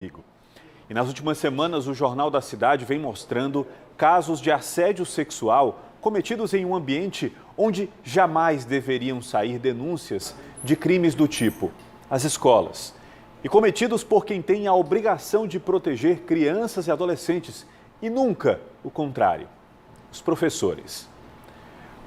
E nas últimas semanas, o Jornal da Cidade vem mostrando casos de assédio sexual cometidos em um ambiente onde jamais deveriam sair denúncias de crimes do tipo as escolas. E cometidos por quem tem a obrigação de proteger crianças e adolescentes e nunca o contrário, os professores.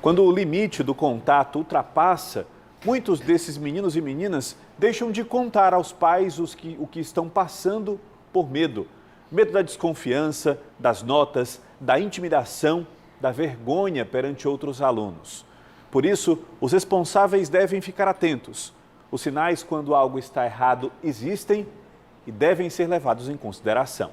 Quando o limite do contato ultrapassa, muitos desses meninos e meninas deixam de contar aos pais o que estão passando por medo. Medo da desconfiança, das notas, da intimidação, da vergonha perante outros alunos. Por isso, os responsáveis devem ficar atentos. Os sinais quando algo está errado existem e devem ser levados em consideração.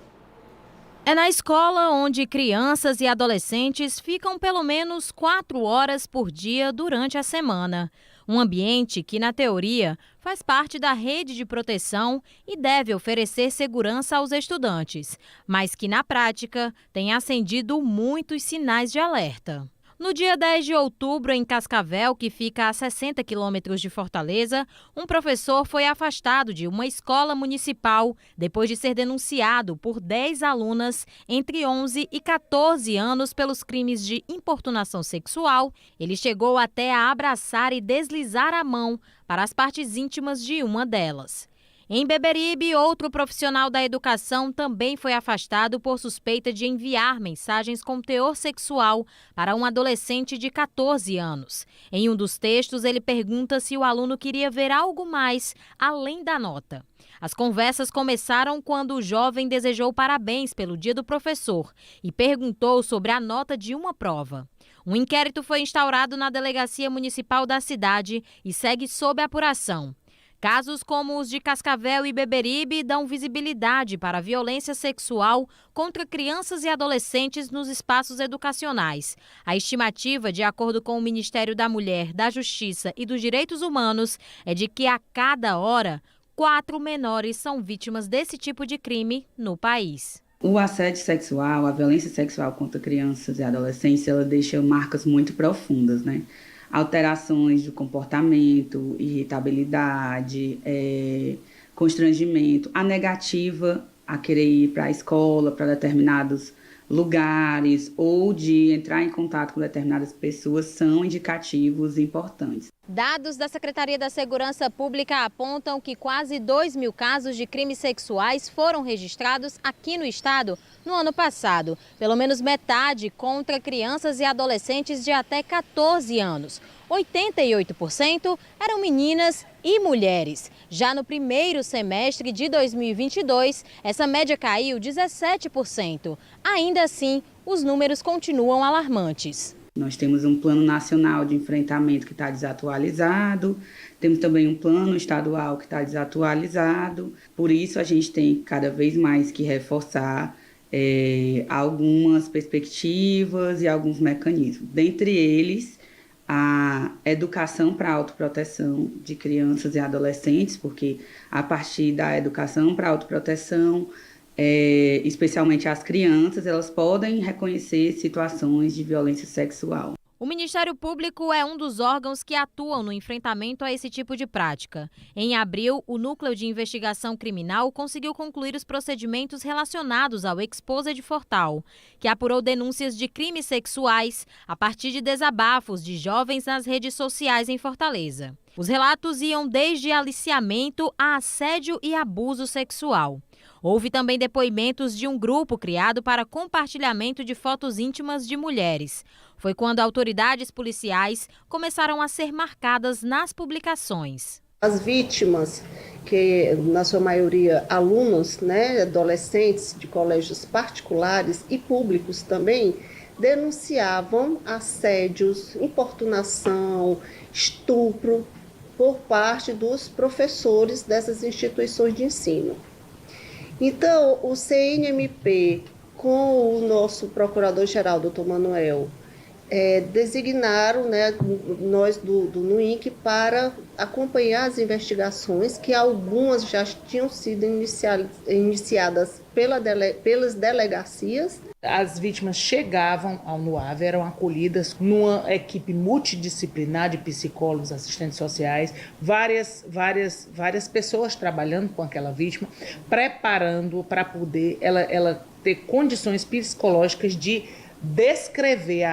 É na escola onde crianças e adolescentes ficam pelo menos 4 horas por dia durante a semana. Um ambiente que, na teoria, faz parte da rede de proteção e deve oferecer segurança aos estudantes, mas que, na prática, tem acendido muitos sinais de alerta. No dia 10 de outubro, em Cascavel, que fica a 60 quilômetros de Fortaleza, um professor foi afastado de uma escola municipal depois de ser denunciado por 10 alunas entre 11 e 14 anos pelos crimes de importunação sexual. Ele chegou até a abraçar e deslizar a mão para as partes íntimas de uma delas. Em Beberibe, outro profissional da educação também foi afastado por suspeita de enviar mensagens com teor sexual para um adolescente de 14 anos. Em um dos textos, ele pergunta se o aluno queria ver algo mais além da nota. As conversas começaram quando o jovem desejou parabéns pelo Dia do Professor e perguntou sobre a nota de uma prova. Um inquérito foi instaurado na Delegacia Municipal da cidade e segue sob apuração. Casos como os de Cascavel e Beberibe dão visibilidade para a violência sexual contra crianças e adolescentes nos espaços educacionais. A estimativa, de acordo com o Ministério da Mulher, da Justiça e dos Direitos Humanos, é de que a cada hora, 4 menores são vítimas desse tipo de crime no país. O assédio sexual, a violência sexual contra crianças e adolescentes, ela deixa marcas muito profundas, né? Alterações do comportamento, irritabilidade, constrangimento, a negativa a querer ir para a escola, para determinados lugares ou de entrar em contato com determinadas pessoas são indicativos importantes. Dados da Secretaria da Segurança Pública apontam que quase 2.000 casos de crimes sexuais foram registrados aqui no estado no ano passado. Pelo menos metade contra crianças e adolescentes de até 14 anos. 88% eram meninas e mulheres. Já no primeiro semestre de 2022, essa média caiu 17%. Ainda assim, os números continuam alarmantes. Nós temos um plano nacional de enfrentamento que está desatualizado, temos também um plano estadual que está desatualizado, por isso a gente tem cada vez mais que reforçar algumas perspectivas e alguns mecanismos. Dentre eles, a educação para a autoproteção de crianças e adolescentes, porque a partir da educação para a autoproteção, especialmente as crianças, elas podem reconhecer situações de violência sexual. O Ministério Público é um dos órgãos que atuam no enfrentamento a esse tipo de prática. Em abril, o Núcleo de Investigação Criminal conseguiu concluir os procedimentos relacionados ao Exposed Fortal, que apurou denúncias de crimes sexuais a partir de desabafos de jovens nas redes sociais em Fortaleza. Os relatos iam desde aliciamento a assédio e abuso sexual. Houve também depoimentos de um grupo criado para compartilhamento de fotos íntimas de mulheres. Foi quando autoridades policiais começaram a ser marcadas nas publicações. As vítimas, que na sua maioria alunos, adolescentes de colégios particulares e públicos também, denunciavam assédios, importunação, estupro por parte dos professores dessas instituições de ensino. Então, o CNMP, com o nosso procurador-geral, doutor Manuel, designaram, né, nós do NUINC para acompanhar as investigações, que algumas já tinham sido iniciadas pelas delegacias. As vítimas chegavam ao NUAV, eram acolhidas numa equipe multidisciplinar de psicólogos, assistentes sociais, várias pessoas trabalhando com aquela vítima, preparando para poder ela ter condições psicológicas de descrever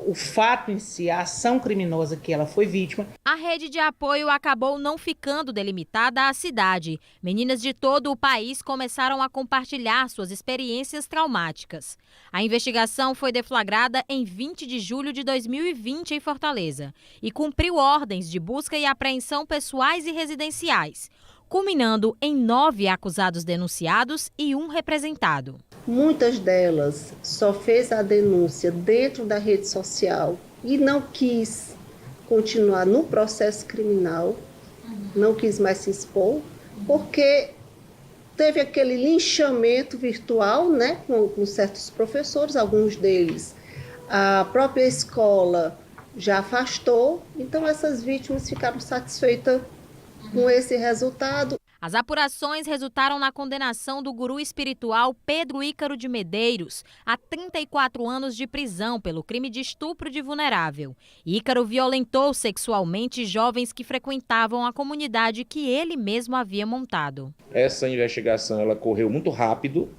o fato em si, a ação criminosa que ela foi vítima. A rede de apoio acabou não ficando delimitada à cidade. Meninas de todo o país começaram a compartilhar suas experiências traumáticas. A investigação foi deflagrada em 20 de julho de 2020 em Fortaleza e cumpriu ordens de busca e apreensão pessoais e residenciais, culminando em 9 acusados denunciados e 1 representado. Muitas delas só fez a denúncia dentro da rede social e não quis continuar no processo criminal, não quis mais se expor, porque teve aquele linchamento virtual, né, com certos professores, alguns deles a própria escola já afastou, então essas vítimas ficaram satisfeitas com esse resultado. As apurações resultaram na condenação do guru espiritual Pedro Ícaro de Medeiros a 34 anos de prisão pelo crime de estupro de vulnerável. Ícaro violentou sexualmente jovens que frequentavam a comunidade que ele mesmo havia montado. Essa investigação ela correu muito rápido,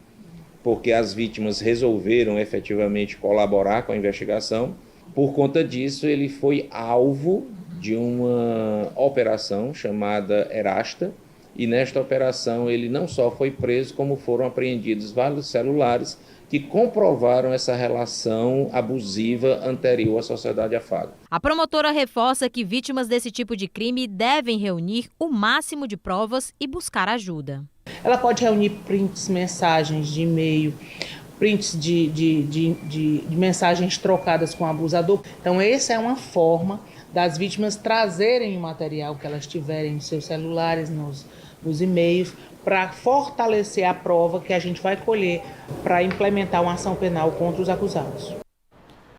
porque as vítimas resolveram efetivamente colaborar com a investigação. Por conta disso, ele foi alvo de uma operação chamada Erasta, e nesta operação ele não só foi preso, como foram apreendidos vários celulares que comprovaram essa relação abusiva anterior à sociedade Afago. A promotora reforça que vítimas desse tipo de crime devem reunir o máximo de provas e buscar ajuda. Ela pode reunir prints, mensagens de e-mail, prints de mensagens trocadas com o abusador. Então essa é uma forma das vítimas trazerem o material que elas tiverem nos seus celulares, nos e-mails, para fortalecer a prova que a gente vai colher para implementar uma ação penal contra os acusados.